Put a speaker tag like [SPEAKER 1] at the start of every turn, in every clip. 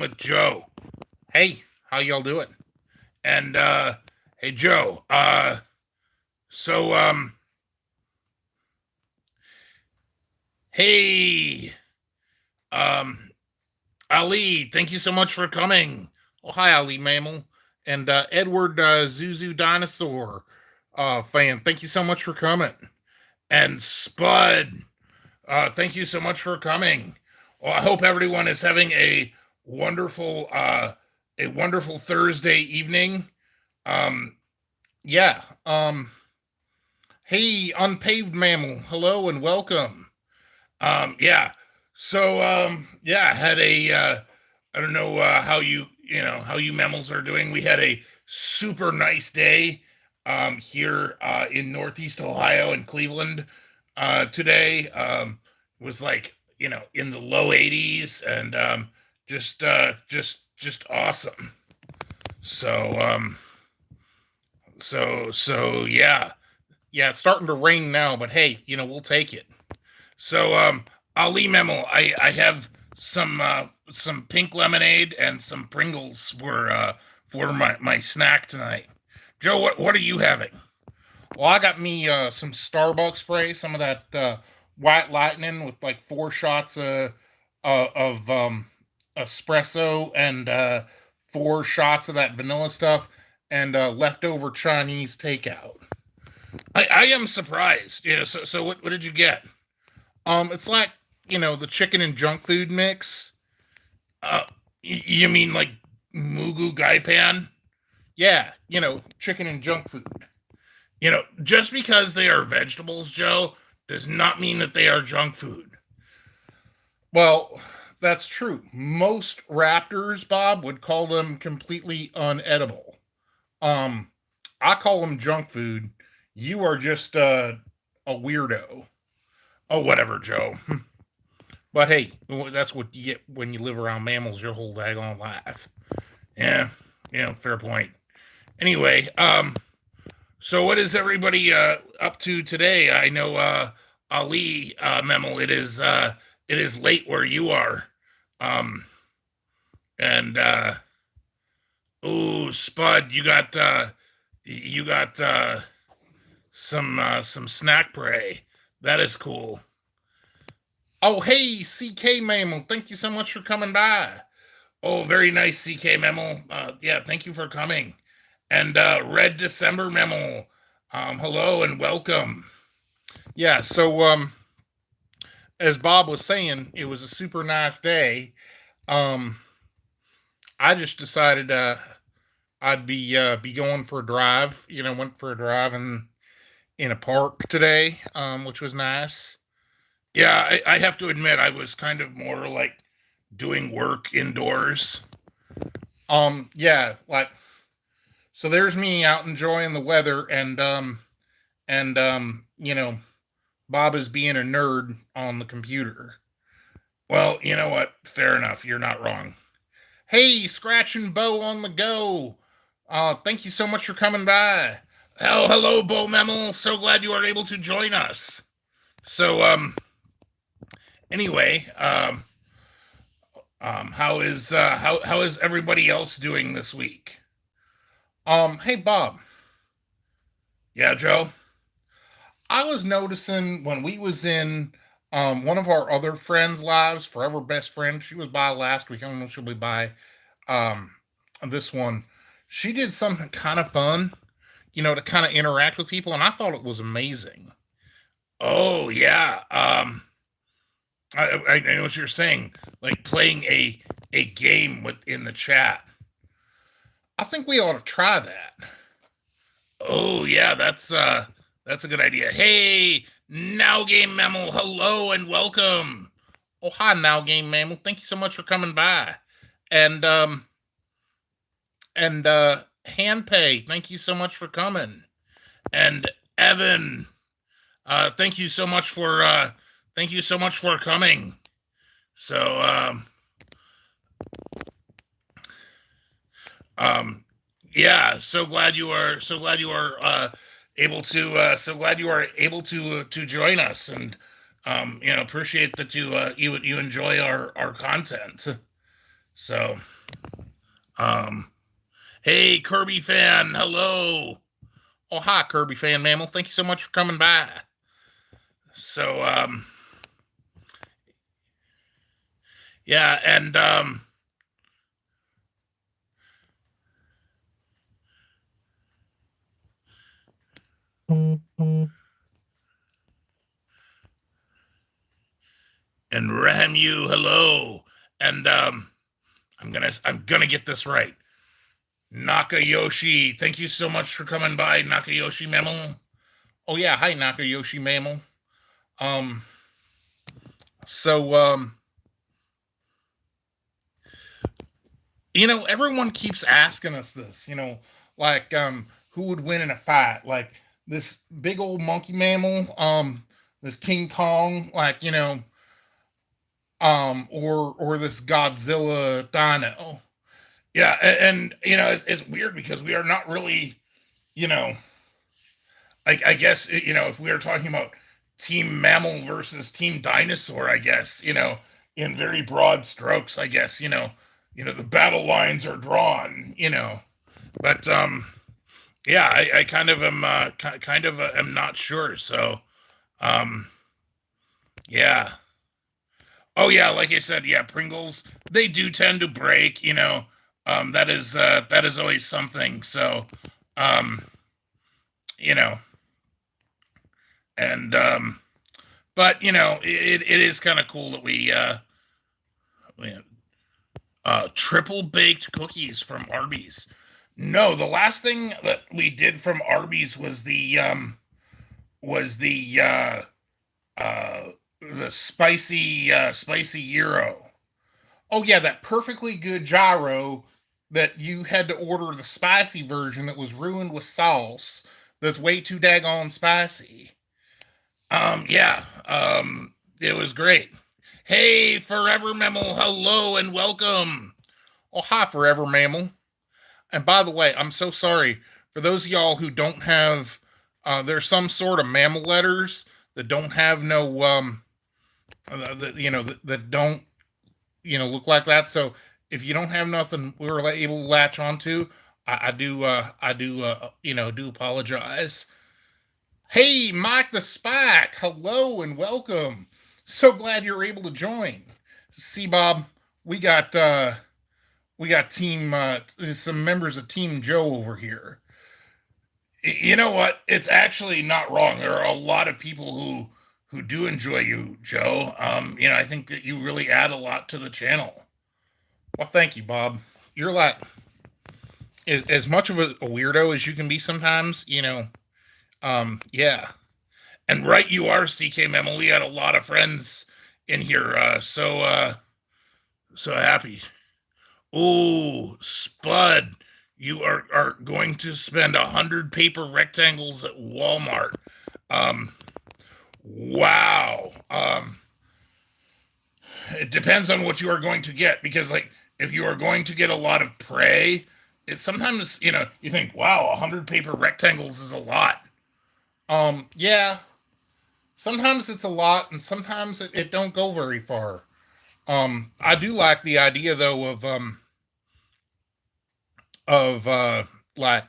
[SPEAKER 1] with Joe. Hey, how y'all doing? And hey Joe, so hey, um Ali, thank you so much for coming. Oh hi Ali Mammal. And Edward Zuzu Dinosaur fan, thank you so much for coming. And Spud, thank you so much for coming. Well, I hope everyone is having wonderful a wonderful Thursday evening. Um, yeah. Hey, unpaved mammal. Hello and welcome. Yeah. So, yeah, I had I don't know how you mammals are doing. We had a super nice day here in Northeast Ohio and Cleveland today. It was like in the low 80s and just awesome. So yeah. Yeah, it's starting to rain now, but hey, we'll take it. So Ali Memo, I have some pink lemonade and some Pringles for my snack tonight. Joe, what are you having? Well, I got me some Starbucks spray, some of that white lightning with like 4 shots of espresso and 4 shots of that vanilla stuff and leftover Chinese takeout. I am surprised. So what did you get? It's like the chicken and junk food mix. Uh, you mean like Mugu Gaipan? Yeah, chicken and junk food. Just because they are vegetables, Joe, does not mean that they are junk food. Well, that's true. Most raptors, Bob, would call them completely unedible. I call them junk food. You are just a weirdo. Oh, whatever, Joe. But hey, that's what you get when you live around mammals your whole daggone life. Yeah, fair point. Anyway, so what is everybody up to today? I know Ali Memel, it is late where you are. And ooh, Spud, you got some snack prey. That is cool. Oh, hey, CK Mammal, thank you so much for coming by. Oh, very nice, CK Mammal. Yeah, thank you for coming. And Red December Mammal, hello and welcome. Yeah, so as Bob was saying, it was a super nice day. I just decided I'd be going for a drive. Went for a drive in a park today, which was nice. Yeah, I have to admit I was kind of more like doing work indoors. Yeah, like so there's me out enjoying the weather and Bob is being a nerd on the computer. Well, you know what? Fair enough. You're not wrong. Hey, Scratch and Bow on the go. Thank you so much for coming by. Oh, hello, Bo Memel. So glad you are able to join us. So, anyway, how is everybody else doing this week? Hey, Bob. Yeah, Joe. I was noticing when we was in one of our other friends' lives, forever best friend. She was by last week. I don't know if she'll be by um, this one. She did something kind of fun, to kind of interact with people, and I thought it was amazing. Oh yeah, I know what you're saying, like playing a game within the chat. I think we ought to try that. Oh yeah, that's a good idea. Hey, Now Game Mammal, hello and welcome. Oh hi, Now Game Mammal. Thank you so much for coming by. And Handpay, thank you so much for coming. And Evan, thank you so much for coming. So yeah, so glad you are able to join us, and appreciate that you enjoy our content. So, hey, Kirby fan, hello. Oh, hi, Kirby fan mammal. Thank you so much for coming by. So, yeah, and Ramu, hello. And I'm gonna get this right. Nakayoshi, thank you so much for coming by, Nakayoshi mammal. Oh yeah, hi Nakayoshi mammal. Um, so everyone keeps asking us this, like who would win in a fight? Like this big old monkey mammal, this King Kong, like, or this Godzilla dino. Yeah, and it's weird because we are not really, you know, I guess if we are talking about team mammal versus team dinosaur, I guess in very broad strokes, I guess the battle lines are drawn, but yeah, I kind of am am not sure. So yeah. Oh yeah, like I said, yeah, Pringles, they do tend to break, that is always something. So um, you know, and but it is kind of cool that we triple baked cookies from Arby's. No, the last thing that we did from Arby's was was the uh uh the spicy gyro. Oh yeah, that perfectly good gyro that you had to order the spicy version that was ruined with sauce. That's way too daggone spicy. Yeah. It was great. Hey, Forever Mammal, hello and welcome. Oh, hi, Forever Mammal. And by the way, I'm so sorry for those of y'all who don't have. There's some sort of mammal letters that don't have no that don't look like that. So if you don't have nothing we were able to latch onto, I do apologize. Hey, Mike the Spike, hello and welcome. So glad you're able to join. See, Bob, we got team some members of Team Joe over here. You know what? It's actually not wrong. There are a lot of people who do enjoy you, Joe. I think that you really add a lot to the channel. Well, thank you, Bob. You're like as much of a weirdo as you can be sometimes. Yeah. And right, you are, CK Memo. We had a lot of friends in here. So happy. Oh, Spud, you are going to spend 100 paper rectangles at Walmart. Wow. It depends on what you are going to get, because like if you are going to get a lot of prey, it's sometimes you think, wow, 100 paper rectangles is a lot. Yeah. Sometimes it's a lot, and sometimes it don't go very far. I do like the idea though of like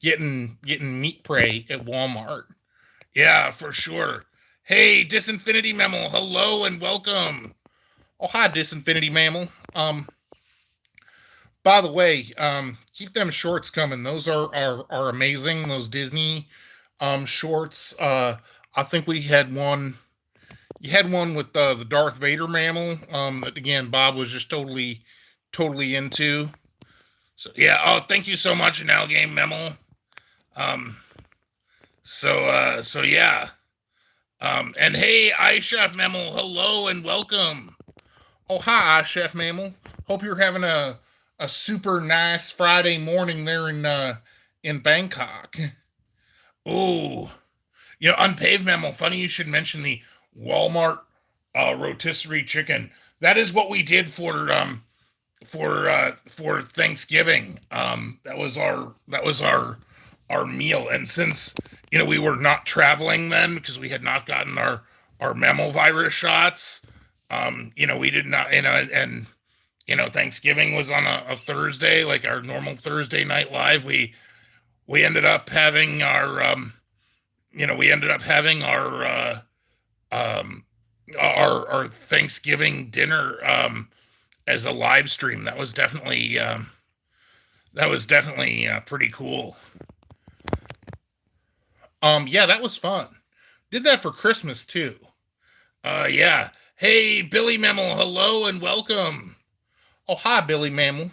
[SPEAKER 1] getting meat prey at Walmart. Yeah, for sure. Hey, Disinfinity Mammal, hello and welcome. Oh, hi, Disinfinity Mammal. By the way, keep them shorts coming. Those are amazing. Those Disney shorts. I think we had one. You had one with the Darth Vader mammal. That again, Bob was just totally into. So yeah. Oh, thank you so much, Now Game Mammal. Um, so yeah. And hey, iChef Mammal, hello and welcome. Oh, hi, iChef Mammal. Hope you're having a super nice Friday morning there in Bangkok. Oh, unpaved Mammal. Funny you should mention the Walmart rotisserie chicken. That is what we did for Thanksgiving. That was our meal. And since we were not traveling then because we had not gotten our mammal virus shots, we did not, and Thanksgiving was on a Thursday, like our normal Thursday night live. We ended up having um, our Thanksgiving dinner as a live stream. That was definitely pretty cool. Yeah, that was fun. Did that for Christmas too. Yeah. Hey, Billy Mammal, hello and welcome. Oh, hi, Billy Mammal.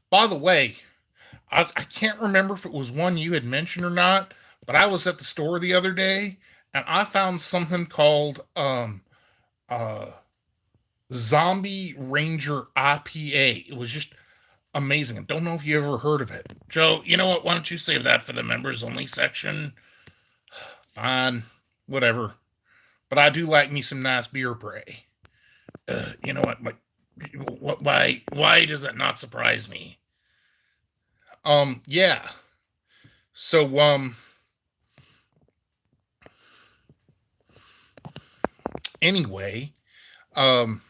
[SPEAKER 1] By the way, I can't remember if it was one you had mentioned or not, but I was at the store the other day and I found something called uh Zombie Ranger IPA. It was just amazing. I don't know if you ever heard of it. Joe, you know what? Why don't you save that for the members only section? Fine, whatever. But I do like me some nice beer pray. You know what? Why does that not surprise me? Yeah. So, anyway, um,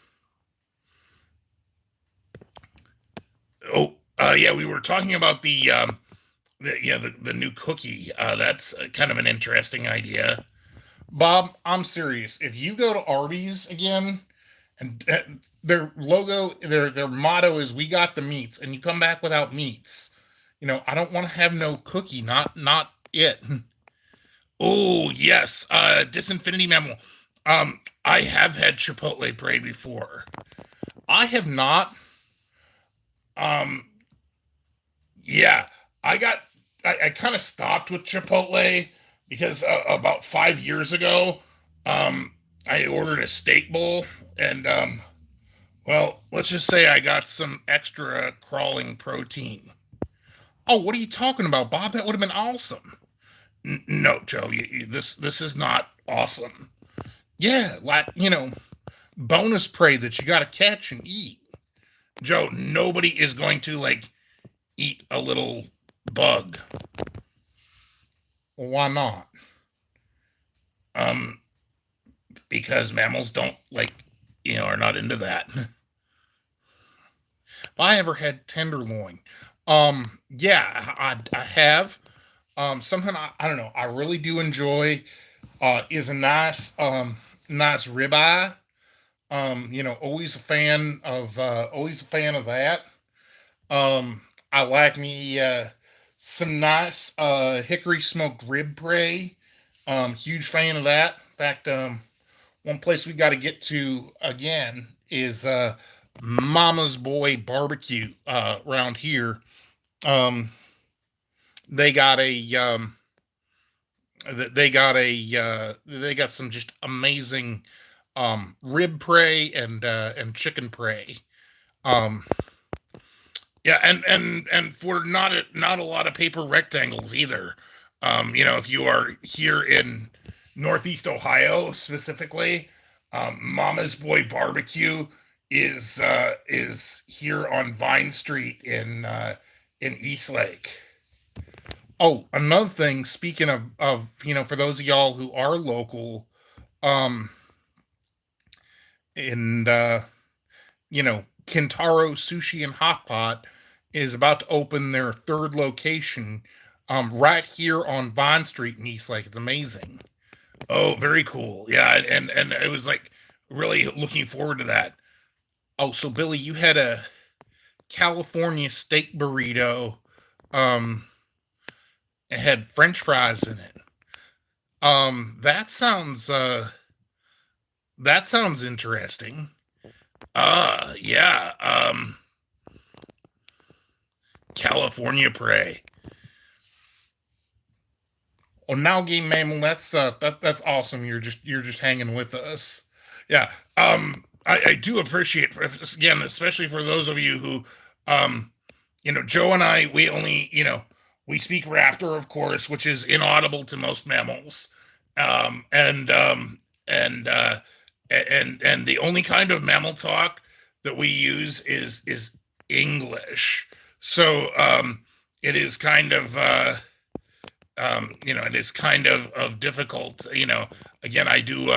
[SPEAKER 1] yeah, we were talking about the new cookie. That's kind of an interesting idea. Bob, I'm serious. If you go to Arby's again, and their logo, their motto is "We got the meats," and you come back without meats, I don't want to have no cookie. Not it. Oh yes, Disinfinity Memo. I have had Chipotle Pray before. I have not. Um, yeah, I kind of stopped with Chipotle because about 5 years ago, um, I ordered a steak bowl, and well, let's just say I got some extra crawling protein. Oh, what are you talking about, Bob? That would have been awesome. No, Joe, this is not awesome. Yeah, like bonus prey that you got to catch and eat. Joe, nobody is going to like eat a little bug. Well, why not? Um, because mammals don't like, are not into that. If I ever had tenderloin, yeah, I have. Something I don't know. I really do enjoy is a nice ribeye. Always a fan of that. I like me some nice hickory smoked rib prey. Huge fan of that. In fact, one place we got to get to again is Mama's Boy Barbecue around here. Um, they got a they got some just amazing rib prey and chicken prey. Um, yeah, and for not a lot of paper rectangles either. If you are here in Northeast Ohio specifically, Mama's Boy Barbecue is here on Vine Street in Eastlake. Oh, another thing. Speaking of for those of y'all who are local, um, and Kintaro Sushi and Hot Pot is about to open their third location, right here on Vine Street in Eastlake. It's amazing. Oh, very cool. Yeah, and it was like really looking forward to that. Oh, so Billy, you had a California steak burrito. Um, it had French fries in it. That sounds interesting. Yeah. California prey. Oh, now game mammal. That's awesome. You're just hanging with us. Yeah. I do appreciate again, especially for those of you who, Joe and I, we only, we speak Raptor, of course, which is inaudible to most mammals, and and the only kind of mammal talk that we use is English. So it is kind of it is kind of difficult. Again, I do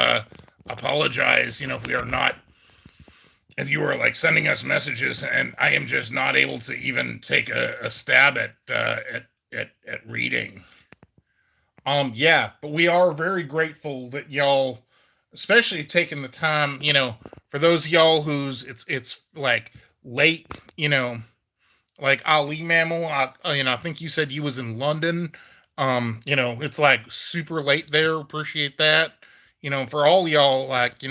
[SPEAKER 1] apologize. If we are not if you were like sending us messages, and I am just not able to even take a stab at reading. Yeah, but we are very grateful that y'all, especially taking the time, for those of y'all who's it's like late, like Ali Mammal, I think you said you was in London. It's like super late there. Appreciate that. For all y'all, like,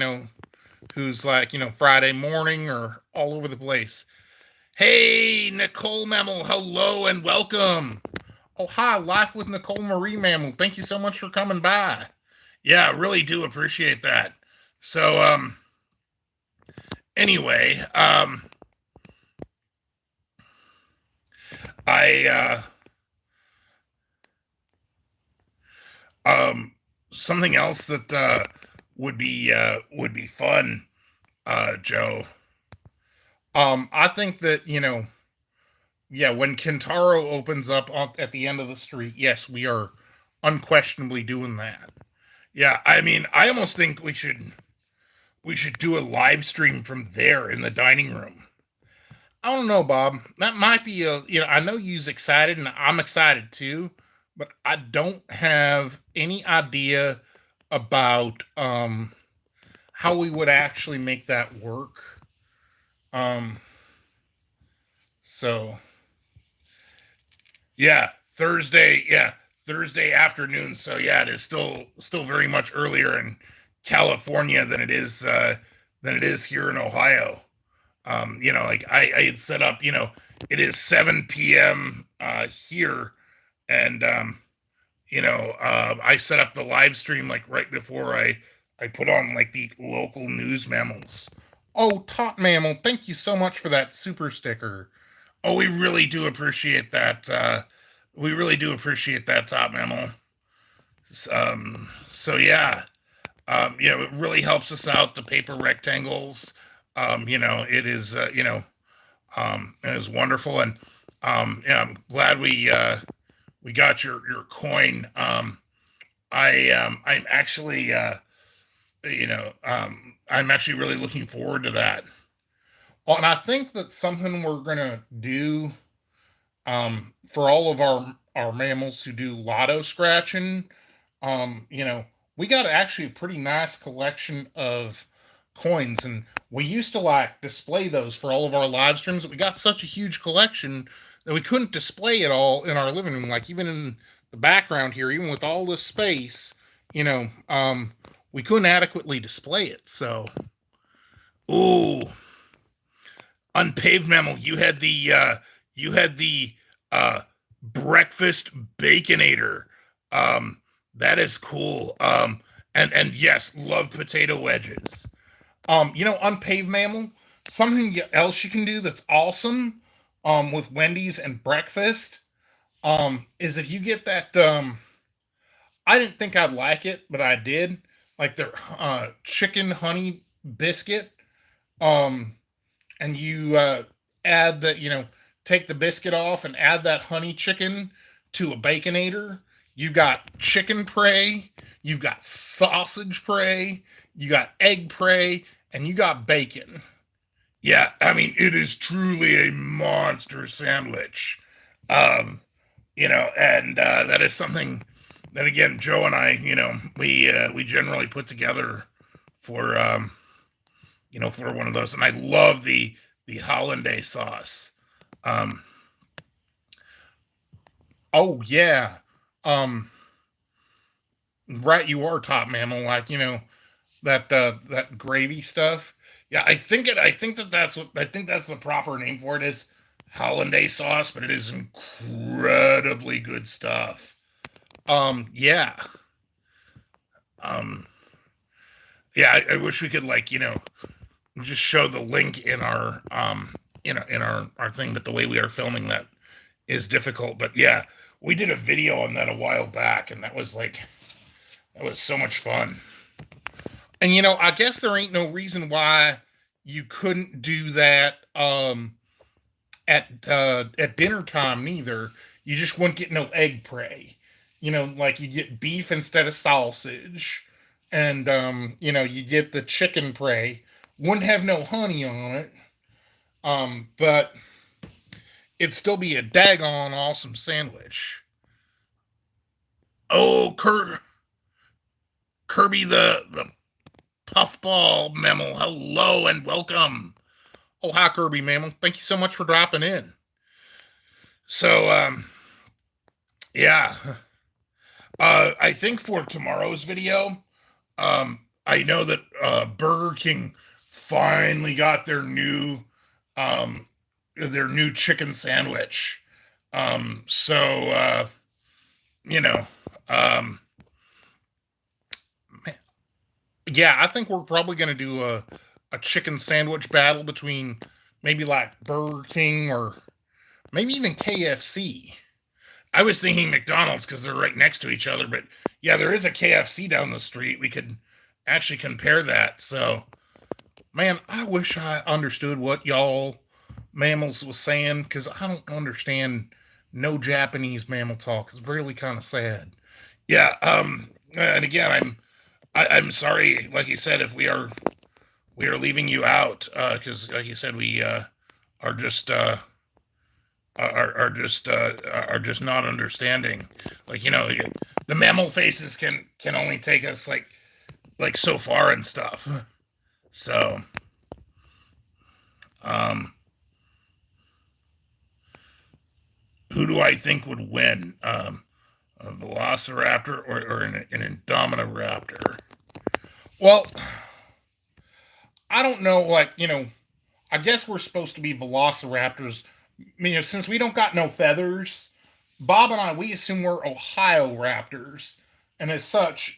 [SPEAKER 1] who's like, Friday morning or all over the place. Hey, Nicole Mammal, hello and welcome. Oh, hi, Life with Nicole Marie Mammal. Thank you so much for coming by. Yeah, really do appreciate that. So, anyway, I, um, something else that, would be fun, Joe. I think that, yeah, when Kentaro opens up at the end of the street, yes, we are unquestionably doing that. Yeah, I mean, I almost think we should do a live stream from there in the dining room. I don't know, Bob. That might be I know you's excited and I'm excited too, but I don't have any idea about how we would actually make that work. Um so yeah, Thursday afternoon. So yeah, it is still very much earlier in California than it is here in Ohio. Like I had set up, it is 7 p.m. Here, and I set up the live stream like right before I put on like the local news mammals. Oh, Top Mammal, thank you so much for that super sticker. Oh, we really do appreciate that. We really do appreciate that, Top Mammal. So yeah, it really helps us out. The paper rectangles, it is, it is wonderful, and yeah, I'm glad we got your coin. I'm actually, I'm actually really looking forward to that. Oh, and I think that something we're gonna do for all of our mammals who do lotto scratching, we got actually a pretty nice collection of coins, and we used to like display those for all of our live streams. But we got such a huge collection that we couldn't display it all in our living room. Like even in the background here, even with all this space, we couldn't adequately display it. So, ooh, unpaved mammal, you had the uh breakfast baconator. That is cool. And yes, love potato wedges. Unpaved mammal, something else you can do that's awesome with Wendy's and breakfast is if you get that I didn't think I'd like it, but I did. Like their chicken honey biscuit. Um and you add the, take the biscuit off and add that honey chicken to a baconator. You got chicken prey, you've got sausage prey, you got egg prey, and you got bacon. Yeah, I mean, it is truly a monster sandwich. And that is something that, again, Joe and I, we generally put together for for one of those. And I love the hollandaise sauce. Um, oh yeah, um, right. You are, Top Mammal. Like that gravy stuff. Yeah, I think that's the proper name for it is hollandaise sauce, but it is incredibly good stuff. Yeah. Um, yeah. I wish we could like just show the link in our in our thing, but the way we are filming that is difficult. But yeah, we did a video on that a while back, and that was so much fun. And I guess there ain't no reason why you couldn't do that at dinner time neither. You just wouldn't get no egg prey. Like you get beef instead of sausage, and you get the chicken prey. Wouldn't have no honey on it. But it'd still be a daggone awesome sandwich. Oh, Kirby the puffball mammal. Hello and welcome. Oh, hi, Kirby mammal. Thank you so much for dropping in. So, yeah. I think for tomorrow's video, I know that Burger King finally got their new chicken sandwich. So you know, um, yeah, I think we're probably gonna do a chicken sandwich battle between maybe like Burger King or maybe even KFC. I was thinking McDonald's because they're right next to each other, but yeah, there is a KFC down the street. We could actually compare that. So, man, I wish I understood what y'all mammals was saying because I don't understand no Japanese mammal talk. It's really kind of sad. Yeah. And again, I'm sorry. Like you said, if we are leaving you out because, like you said, we are just are just not understanding. Like the mammal faces can only take us like so far and stuff. So, um, who do I think would win? A Velociraptor or an Indominaptor? Well, I don't know. I guess we're supposed to be Velociraptors. Since we don't got no feathers, Bob and I, we assume we're Ohio Raptors, and as such,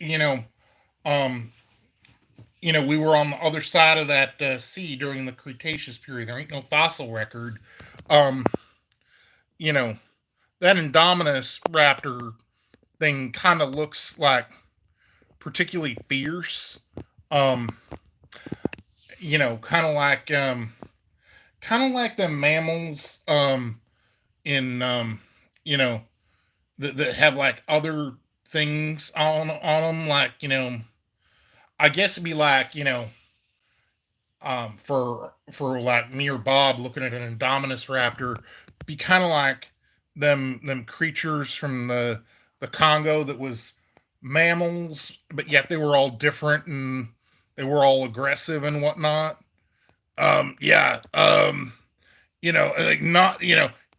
[SPEAKER 1] um, we were on the other side of that sea during the Cretaceous period. There ain't no fossil record. Um, you know, that Indominus raptor thing kind of looks like particularly fierce. Um, kind of like the mammals in that have like other things on them, like I guess it'd be like for like me or Bob looking at an Indominus raptor, be kind of like them creatures from the Congo that was mammals, but yet they were all different and they were all aggressive and whatnot. Yeah. Like not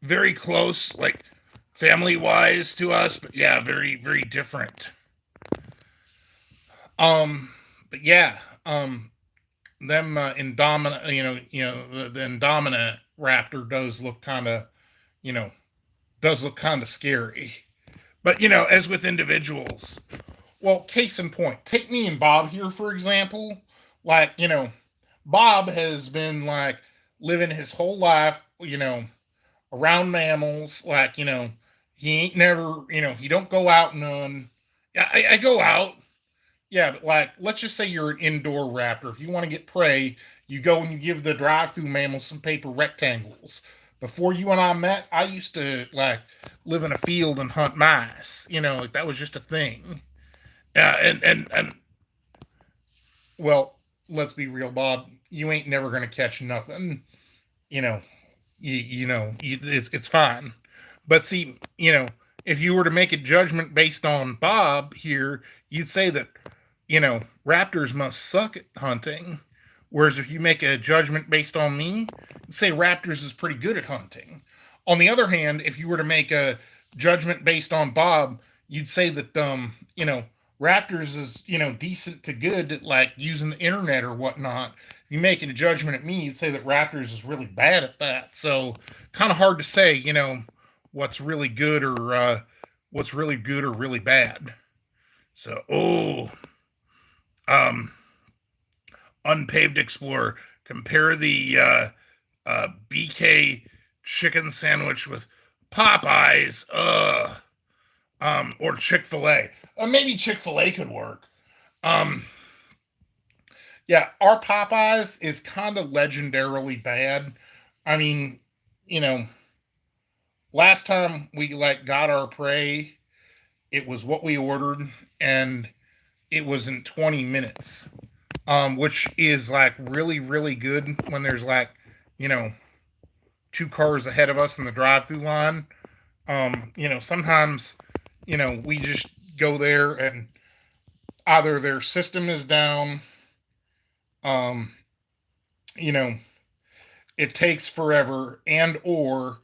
[SPEAKER 1] very close, like family wise to us, but yeah, very very different. But yeah, them Indomina, the Indomina raptor you know, does look kind of scary. But as with individuals, well, case in point, take me and Bob here for example. Like Bob has been like living his whole life, around mammals. Like he ain't never, he don't go out none. Yeah, I go out. Yeah, but like, let's just say you're an indoor raptor. If you want to get prey, you go and you give the drive-through mammals some paper rectangles. Before you and I met, I used to like live in a field and hunt mice. Like that was just a thing. Yeah, and well, let's be real, Bob. You ain't never gonna catch nothing. You know, it's fine. But see, if you were to make a judgment based on Bob here, you'd say that raptors must suck at hunting. Whereas if you make a judgment based on me, you'd say raptors is pretty good at hunting. On the other hand, if you were to make a judgment based on Bob, you'd say that raptors is decent to good at like using the internet or whatnot. If you making a judgment at me, you'd say that raptors is really bad at that. So kind of hard to say, what's really good or really bad. So um, Unpaved Explorer, compare the BK chicken sandwich with Popeyes, or Chick-fil-A. Maybe Chick-fil-A could work. Um, yeah, our Popeyes is kind of legendarily bad. I mean, you know, last time we like got our prey, it was what we ordered, and it was in 20 minutes. which is like really, really good when there's like, you know, two cars ahead of us in the drive-through line. Sometimes, we just go there and either their system is down, um, you know, it takes forever, and or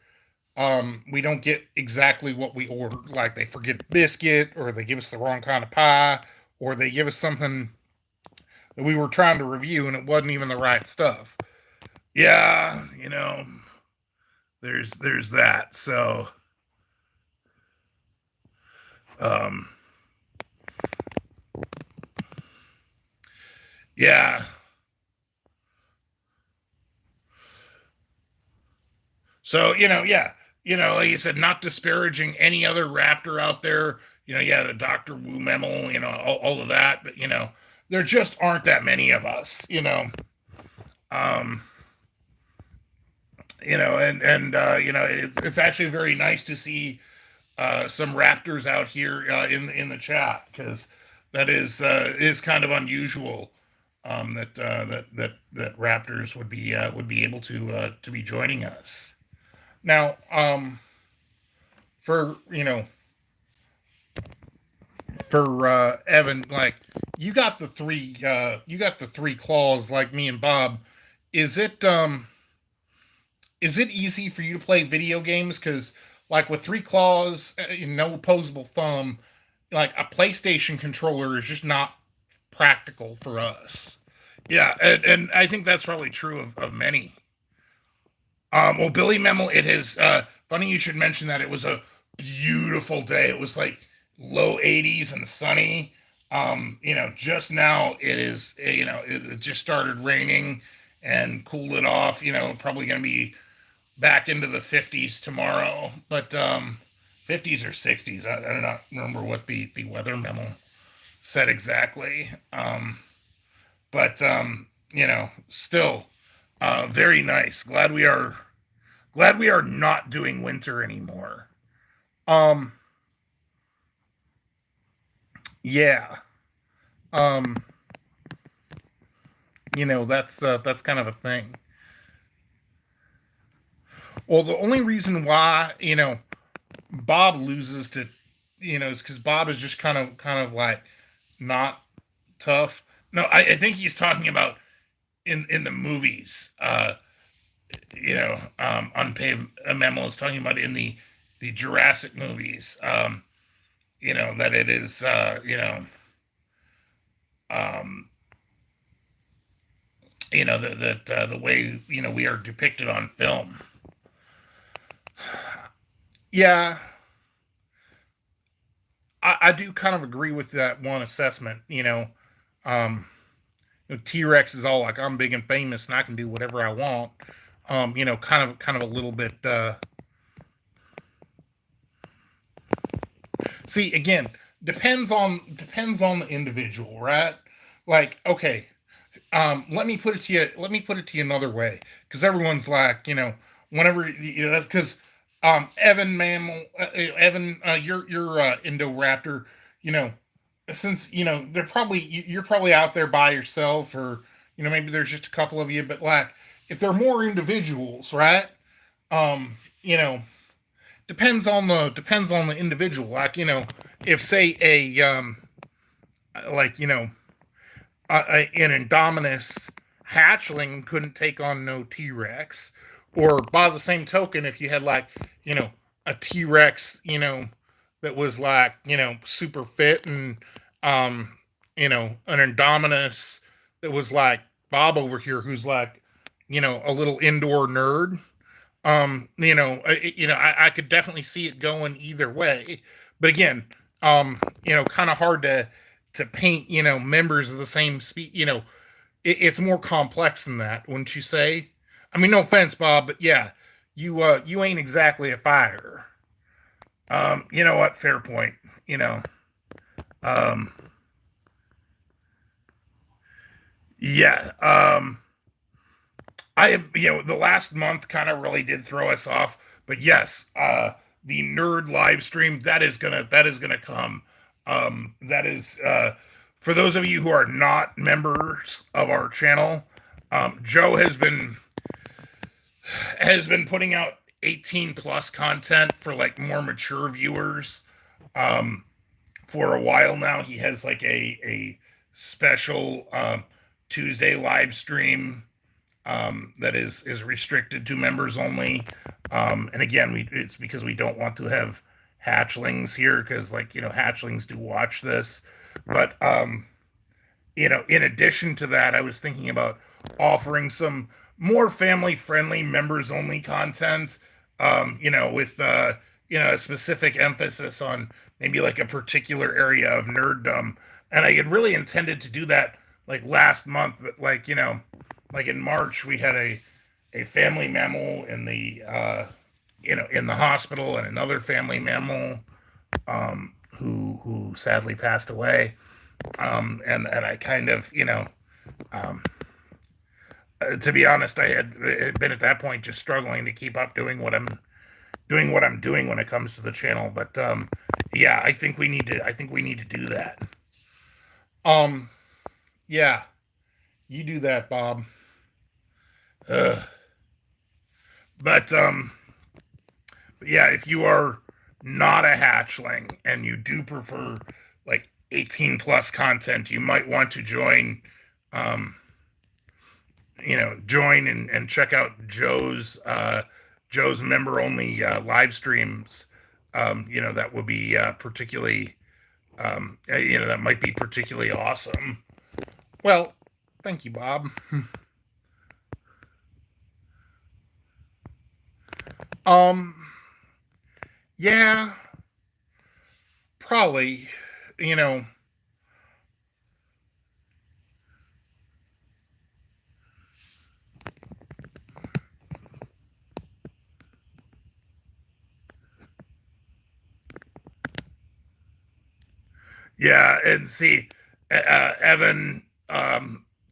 [SPEAKER 1] we don't get exactly what we ordered. Like they forget a biscuit, or they give us the wrong kind of pie, or they give us something that we were trying to review and it wasn't even the right stuff. Yeah, there's that. So, um, yeah. So, yeah, like you said, not disparaging any other Raptor out there. Yeah, the Dr. Wu Memel, all of that, but there just aren't that many of us. Um, it's actually very nice to see some Raptors out here in the chat, because that is kind of unusual. That Raptors would be able to be joining us. Now, for Evan, like you got the three claws like me and Bob. Is it easy for you to play video games? Because like with three claws, no opposable thumb, like a PlayStation controller is just not practical for us. Yeah, and I think that's probably true of many. Well, Billy Memel, it is funny you should mention that. It was a beautiful day. It was like low 80s and sunny. Just now it is, it just started raining and cooled it off. Probably going to be back into the 50s tomorrow, but 50s or 60s. I do not remember what the weather memo said exactly. But still very nice. Glad we are not doing winter anymore. Yeah. That's kind of a thing. Well, the only reason why Bob loses to is because Bob is just kind of like not tough. No, I think he's talking about in the movies. Unpaid Memo is talking about in the Jurassic movies. That it is that the way we are depicted on film. Yeah, I do kind of agree with that one assessment. T-Rex is all like, I'm big and famous and I can do whatever I want. Kind of a little bit. See, again, depends on the individual, right? Like, okay, let me put it to you another way, because everyone's like, whenever because Evan Mammal, Evan, you're Indoraptor, since you're probably out there by yourself, or maybe there's just a couple of you, but like if there are more individuals, right? Um, you know, depends on the individual. Like if say a like an Indominus hatchling couldn't take on no T-Rex, or by the same token, if you had like a T-Rex, that was like super fit, and an Indominus that was like Bob over here, who's like a little indoor nerd. I could definitely see it going either way. But again, kind of hard to paint members of the same species. It's more complex than that, wouldn't you say? I mean, no offense, Bob, but yeah, you ain't exactly a fighter. You know what? Fair point. Um, yeah. The last month kind of really did throw us off, but yes, the nerd live stream that is gonna come. That is for those of you who are not members of our channel, Joe has been putting out 18 plus content for like more mature viewers for a while now. He has like a special Tuesday live stream that is restricted to members only. And again, it's because we don't want to have hatchlings here, because like, you know, hatchlings do watch this. But you know, in addition to that, I was thinking about offering some more family-friendly, members-only content. You know, with you know, a specific emphasis on maybe like a particular area of nerddom. And I had really intended to do that like last month, but like, you know, like in March we had a family mammal in the you know, in the hospital, and another family mammal who sadly passed away. And I kind of, you know, to be honest, I had been at that point just struggling to keep up doing what I'm doing when it comes to the channel. But yeah, I think we need to do that. Yeah, you do that, Bob. But yeah, if you are not a hatchling and you do prefer like 18 plus content, you might want to join you know, join and check out Joe's member only live streams. You know, that would be particularly you know, that might be particularly awesome. Well, thank you, Bob. Yeah, probably, you know. Yeah, and see, Evan,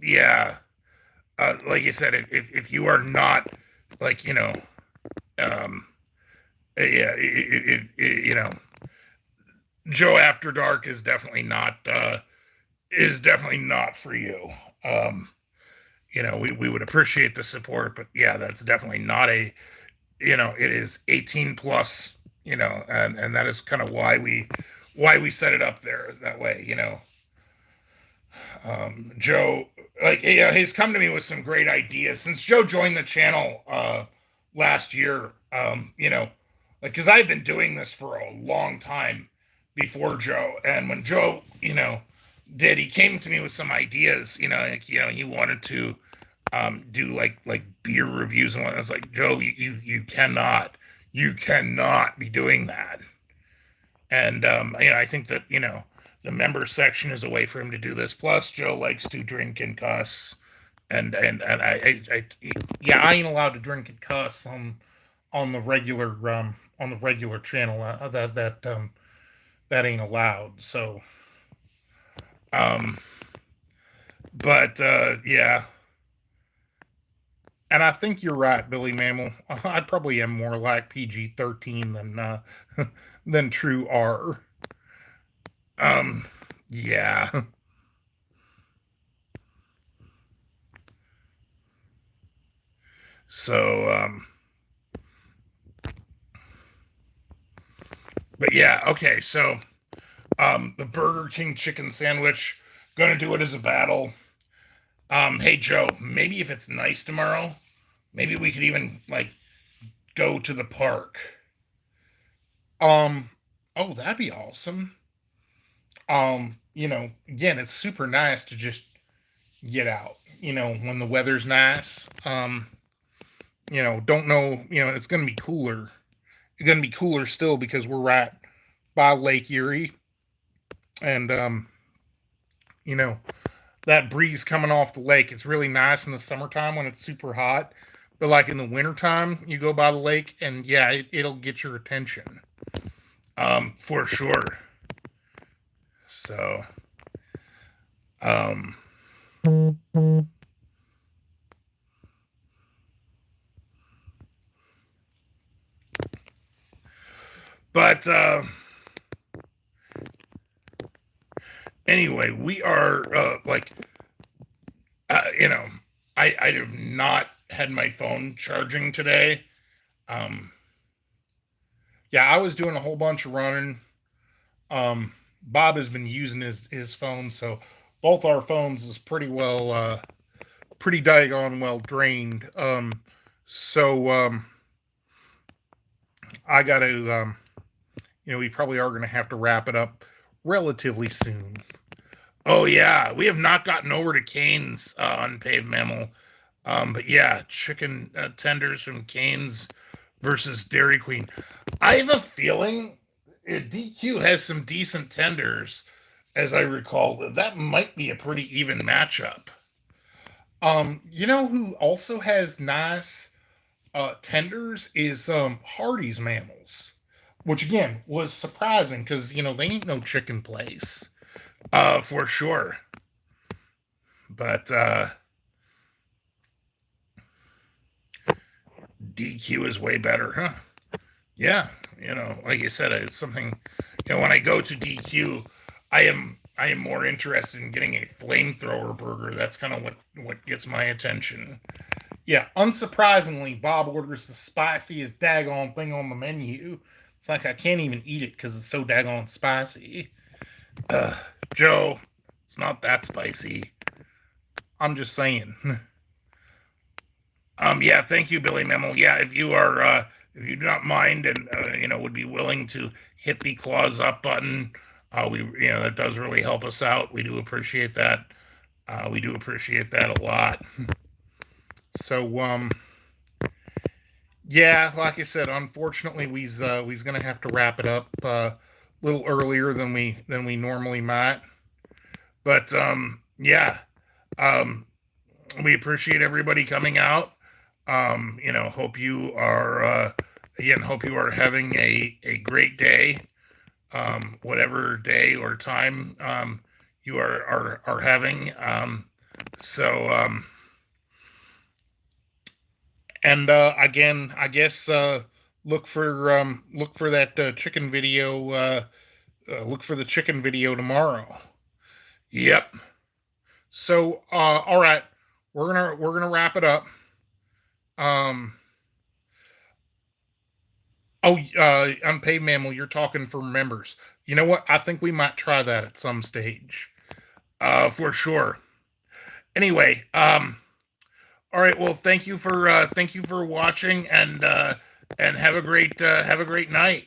[SPEAKER 1] yeah, like you said, if you are not, like, you know, yeah, you know, Joe After Dark is definitely not for you. You know, we would appreciate the support, but yeah, that's definitely not a, you know, it is 18 plus, you know, and that is kind of why we set it up there that way, you know. Joe, like, you know, he's come to me with some great ideas since Joe joined the channel last year. You know, like, because I've been doing this for a long time before Joe, and when Joe, you know, he came to me with some ideas. You know, like, you know, he wanted to do like beer reviews and what. I was like, Joe, you cannot be doing that. And you know, I think that, you know, the member section is a way for him to do this. Plus, Joe likes to drink and cuss, and yeah, I ain't allowed to drink and cuss on the regular channel. That ain't allowed. So, but yeah. And I think you're right, Billy Mammal. I probably am more like PG-13 than true R. Yeah. So, but yeah, okay. So, the Burger King chicken sandwich, gonna do it as a battle. Hey Joe, maybe if it's nice tomorrow, maybe we could even like go to the park. Um, oh, that'd be awesome. You know, again, it's super nice to just get out, you know, when the weather's nice. You know, don't know, you know, it's gonna be cooler. It's gonna be cooler still because we're right by Lake Erie. And you know, that breeze coming off the lake, it's really nice in the summertime when it's super hot. But like in the wintertime, you go by the lake and yeah, it'll get your attention. For sure. So, um, but Anyway, we are you know, I have not had my phone charging today. Yeah, I was doing a whole bunch of running. Bob has been using his phone, so both our phones is pretty daggone well drained. So I got to we probably are going to have to wrap it up relatively soon. Oh yeah, we have not gotten over to Cane's Unpaved Mammal. But yeah, chicken tenders from Cane's versus Dairy Queen. I have a feeling DQ has some decent tenders, as I recall. That might be a pretty even matchup. You know who also has nice tenders is Hardy's Mammals, which again was surprising because they ain't no chicken place, for sure. But DQ is way better, huh? Yeah, like I said, it's something. When I go to DQ, I am more interested in getting a flamethrower burger. That's kind of what gets my attention. Yeah, unsurprisingly, Bob orders the spiciest daggone thing on the menu. It's like I can't even eat it because it's so daggone spicy. Joe, it's not that spicy. I'm just saying. Yeah, thank you, Billy Memo. Yeah, if you do not mind and would be willing to hit the claws up button, that does really help us out. We do appreciate that. We do appreciate that a lot. So yeah, like I said, unfortunately, we's gonna have to wrap it up a little earlier than we normally might. But yeah, we appreciate everybody coming out. Hope you are hope you are having a great day, whatever day or time you are having. So and again, I guess look for that chicken video. Look for the chicken video tomorrow. Yep. So all right, we're gonna wrap it up. Unpaid Mammal, you're talking for members. You know what? I think we might try that at some stage. For sure. Anyway, all right. Well, thank you for watching, and have a great night.